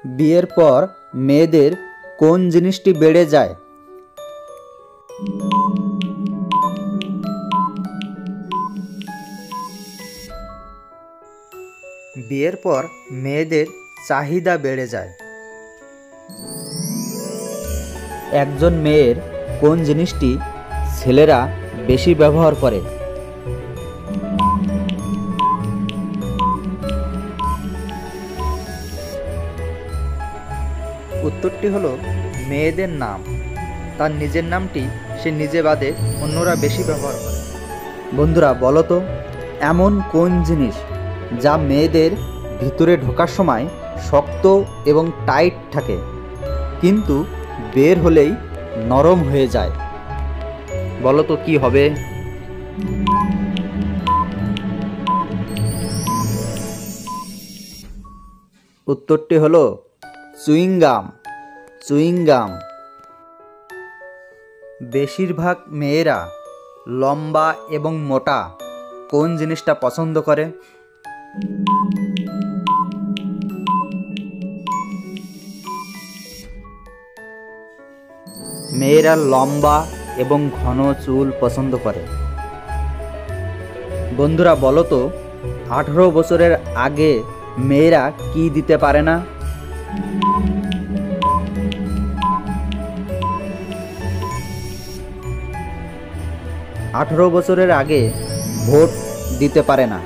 বিয়ের পর মেয়েদের কোন জিনিসটি বেড়ে যায়? বিয়ের পর মেয়েদের চাহিদা বেড়ে যায়। একজন মেয়ের কোন জিনিসটি ছেলেরা বেশি ব্যবহার করে? উত্তরটি হলো মেয়েদের নাম। তার নিজের নামটি সে নিজে বাদে অন্যরা বেশি ব্যবহার করে। বন্ধুরা বলো তো, এমন কোন জিনিস যা মেয়েদের ভিতরে ঢোকার সময় শক্ত এবং টাইট থাকে, কিন্তু বের হলেই নরম হয়ে যায়? বলো তো কি হবে? উত্তরটি হলো চুইংগাম। চুইংগাম। বেশিরভাগ মেয়েরা লম্বা এবং মোটা কোন জিনিসটা পছন্দ করে? মেয়েরা লম্বা এবং ঘন চুল পছন্দ করে। বন্ধুরা বলো তো, 18 বছরের আগে মেয়েরা কি দিতে পারে না? 18 বছরের আগে ভোট দিতে পারে না।